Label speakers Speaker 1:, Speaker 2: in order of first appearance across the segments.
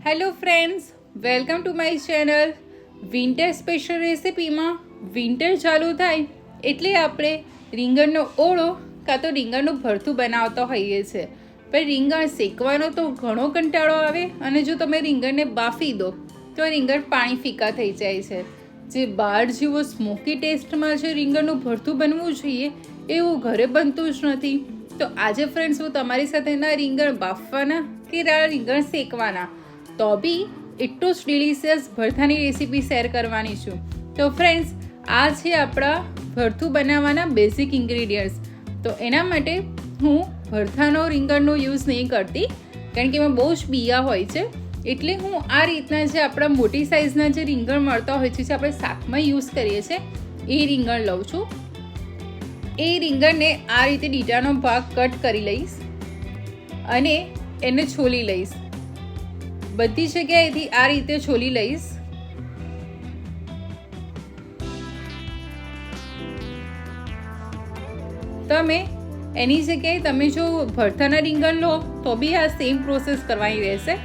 Speaker 1: Hello friends, welcome to my channel. Winter special રેસિપીમાં winter ચાલુ થાય એટલે આપણે રીંગણનો ઓળો કાં તો રીંગણનું ભરથું બનાવતા હોઈએ છીએ. પણ રીંગણ શેકવાનો તો ઘણો કંટાળો આવે અને જો તમે રીંગણને બાફી દો તો રીંગણ પાણી ફીકા થઈ જાય છે. જે બહાર જેવો સ્મોકી ટેસ્ટમાં જે રીંગણનું ભરથું બનવું જોઈએ એવું ઘરે બનતું જ નથી. તો આજે ફ્રેન્ડ્સ હું તમારી સાથે ના રીંગણ બાફવાના કે રીંગણ શેકવાના તો બી એટલું જ ડિલિશિયસ ભરથાની રેસીપી શેર કરવાની છું. તો ફ્રેન્ડ્સ, આ છે આપણા ભરથું બનાવવાના બેઝિક ઇન્ગ્રીડિયન્ટ્સ. તો એના માટે હું ભરથાનો રીંગણનો યુઝ નહીં કરતી કારણ કે એમાં બહુ જ બિયા હોય છે. એટલે હું આ રીતના જે આપણા મોટી સાઇઝના જે રીંગણ મળતા હોય છે જે આપણે શાકમાં યુઝ કરીએ છીએ એ રીંગણ લઉં છું. એ રીંગણને આ રીતે ડીટાનો ભાગ કટ કરી લઈશ અને એને છોલી લઈશ. બધી જગ્યાએથી આ રીતે છોલી લઈશ. તમે એની જગ્યાએ તમે જો ભરથાના રીંગણ લો તો બી આ સેમ પ્રોસેસ કરવાની રહેશે.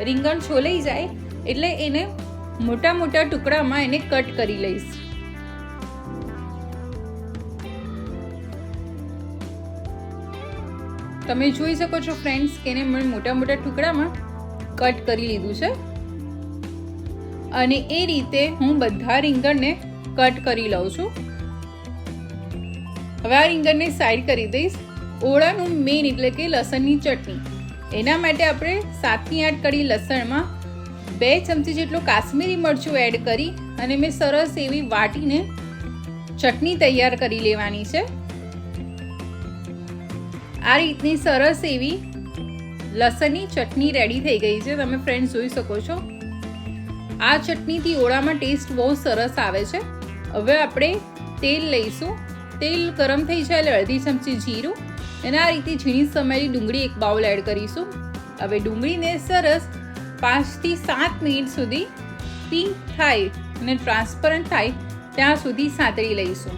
Speaker 1: રીંગણ છોલાઈ જાય એટલે એને મોટા મોટા ટુકડામાં એને કટ કરી લઈશ. તમે જોઈ શકો છો ફ્રેન્ડ્સ કે એને મોટા મોટા ટુકડામાં કટ કરી લીધું છે અને એ રીતે હું બધા રીંગણને કટ કરી લઉં છું. હવે આ રીંગણને સાઈડ કરી દઈશ. ઓળાનું મેઇન એટલે કે લસણની ચટણી. એના માટે આપણે 7 થી 8 કળી લસણમાં 2 ચમચી જેટલું કાશ્મીરી મરચું એડ કરી અને મેં સરસ એવી વાટીને ચટણી તૈયાર કરી લેવાની છે. આ રીતની સરસ એવી લસણની ચટણી રેડી થઈ ગઈ છે. તમે ફ્રેન્ડ્સ જોઈ શકો છો. આ ચટણીથી ઓળામાં ટેસ્ટ બહુ સરસ આવે છે. હવે આપણે તેલ લઈશું. તેલ ગરમ થઈ જાય એટલે અડધી ચમચી જીરું અને આ રીતે ઝીણી સમારેલી ડુંગળી એક બાઉલ એડ કરીશું. હવે ડુંગળીને સરસ 5 થી 7 મિનિટ સુધી પિંક થાય અને ટ્રાન્સપરન્ટ થાય ત્યાં સુધી સાંતળી લઈશું.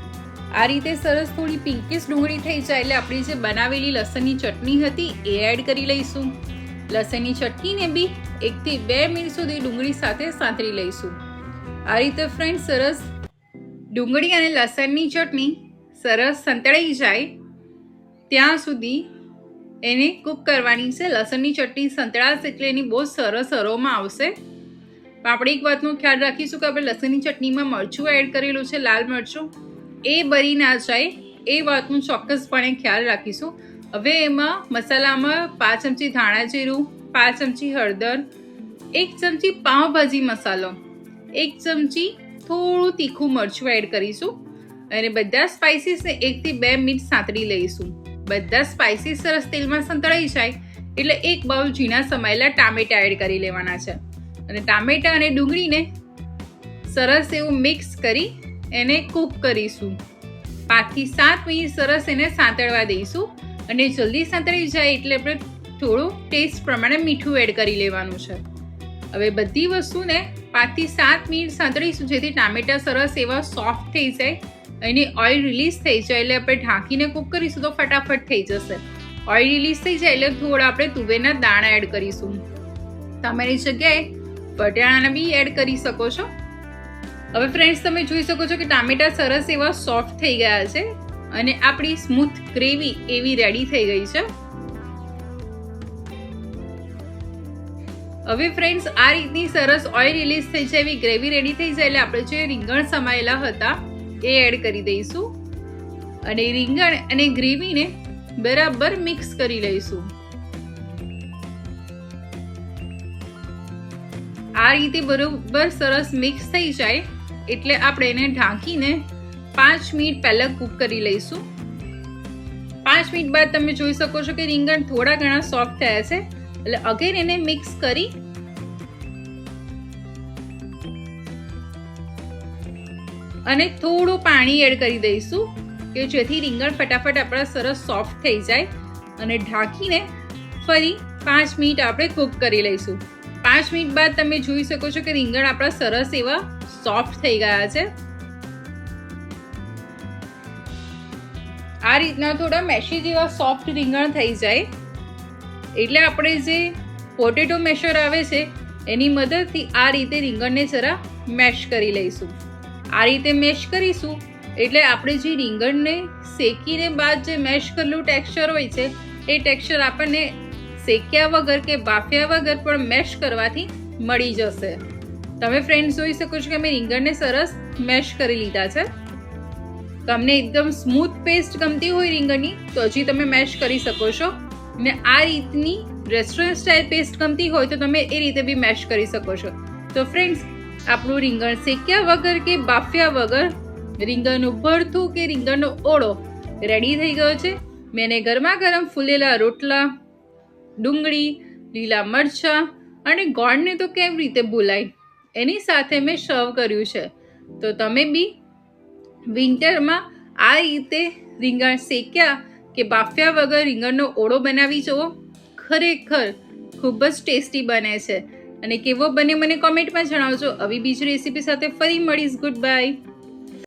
Speaker 1: આ રીતે સરસ થોડી પિંકીશ ડુંગળી થઈ જાય એટલે આપણી જે બનાવેલી લસણની ચટણી હતી એ એડ કરી લઈશું. લસણની ચટણીને બી 1 થી 2 મિનિટ સુધી ડુંગળી સાથે સાંતળી લઈશું. આ રીતે ફ્રેન્ડ સરસ ડુંગળી અને લસણની ચટણી સરસ સંતળાઈ જાય ત્યાં સુધી એને કૂક કરવાની છે. લસણની ચટણી સંતળાશે એટલે એની બહુ સરસ અરોમા આવશે. પણ આપણે એક વાતનો ખ્યાલ રાખીશું કે આપણે લસણની ચટણીમાં મરચું એડ કરેલું છે, લાલ મરચું, એ બળી ના જાય એ વાતનું ચોક્કસપણે ખ્યાલ રાખીશું. હવે એમાં મસાલામાં 5 ચમચી ધાણા જીરું, 5 ચમચી હળદર, 1 ચમચી પાવભાજી મસાલો, 1 ચમચી થોડું તીખું મરચું એડ કરીશું અને બધા સ્પાઇસીસને 1 થી 2 મિનિટ સાંતળી લઈશું. બધા સ્પાઇસીસ સરસ તેલમાં સંતળાઈ જાય એટલે એક બાઉલ ઝીણા સમાયેલા ટામેટા એડ કરી લેવાના છે અને ટામેટા અને ડુંગળીને સરસ એવું મિક્સ કરી એને કૂક કરીશું. 5 થી 7 મિનિટ સરસ એને સાંતળવા દઈશું અને જલ્દી સાંતળી જાય એટલે આપણે થોડું ટેસ્ટ પ્રમાણે મીઠું એડ કરી લેવાનું છે. હવે બધી વસ્તુને 5 થી 7 મિનિટ સાંતળીશું જેથી ટામેટા સરસ એવા સોફ્ટ થઈ જાય અને ઓઇલ રિલીઝ થઈ જાય એટલે આપણે ઢાંકીને કૂક કરીશું તો ફટાફટ થઈ જશે. ઓઇલ રિલીઝ થઈ જાય એટલે થોડા આપણે તુવેરના દાણા એડ કરીશું. તમારી જગ્યાએ વટાણાના બી એડ કરી શકો છો. હવે ફ્રેન્ડ્સ, તમે જોઈ શકો છો કે ટામેટા સરસ એવા સોફ્ટ થઈ ગયા છે અને આપણી સ્મૂથ ગ્રેવી એવી રેડી થઈ ગઈ છે. હવે ફ્રેન્ડ્સ, આ રીતની સરસ ઓઇલ રિલીઝ થઈ જાય એવી ગ્રેવી રેડી થઈ જાય એટલે આપણે જે રીંગણ સમાયેલા હતા એ એડ કરી દઈશું અને રીંગણ અને ગ્રેવીને બરાબર મિક્સ કરી લઈશું. આ રીતે બરોબર સરસ મિક્સ થઈ જાય એટલે આપણે એને ઢાંકીને 5 મિનિટ પહેલા કૂક કરી લઈશું. 5 મિનિટ બાદ તમે જોઈ શકો છો કે રીંગણ થોડા ઘણા સોફ્ટ થયા છે એટલે અગેન એને મિક્સ કરી અને થોડું પાણી એડ કરી દઈશું કે જેથી રીંગણ ફટાફટ આપણા સરસ સોફ્ટ થઈ જાય અને ઢાંકીને ફરી 5 મિનિટ આપણે કૂક કરી લઈશું. 5 મિનિટ બાદ તમે જોઈ શકો છો કે રીંગણ આપણા સરસ એવા સોફ્ટ થઈ ગયા છે. આ રીતના થોડા મેશી જેવા સોફ્ટ રીંગણ થઈ જાય એટલે આપણે જે પોટેટો મેશર આવે છે એની મદદથી આ રીતે રીંગણને જરા મેશ કરી લઈશું. આ રીતે મેશ કરીશું એટલે આપણે જે રીંગણને શેકીને બાદ જે મેશ કરેલું ટેક્સચર હોય છે એ ટેક્સચર આપણને શેક્યા વગર કે બાફ્યા વગર પણ મેશ કરવાથી મળી જશે. તમે ફ્રેન્ડ્સ જોઈ શકો છો કે મેં રીંગણને સરસ મેશ કરી લીધા છે. તમને એકદમ સ્મૂથ પેસ્ટ ગમતી હોય રીંગણની તો હજી તમે મેશ કરી શકો છો, ને આ રીતની રેસ્ટોરન્ટ સ્ટાઇલ પેસ્ટ ગમતી હોય તો તમે એ રીતે બી મેશ કરી શકો છો. તો ફ્રેન્ડ્સ, આપણું રીંગણ શેક્યા વગર કે બાફ્યા વગર રીંગણનું ભરથું કે રીંગણનો ઓળો રેડી થઈ ગયો છે. મેં એને ગરમા ગરમ ફૂલેલા રોટલા, ડુંગળી, લીલા મરચાં અને ગોળને તો કેવી રીતે ભૂલાય એની સાથે મેં સર્વ કર્યું છે. તો તમે બી વિન્ટરમાં આ રીતે રીંગણ શેક્યા કે બાફ્યા વગર રીંગણનો ઓળો બનાવી જુઓ. ખરેખર ખૂબ જ ટેસ્ટી બને છે. અને કેવો બને મને કોમેન્ટમાં જણાવજો. આવી બીજી રેસીપી સાથે ફરી મળીશ. Good bye.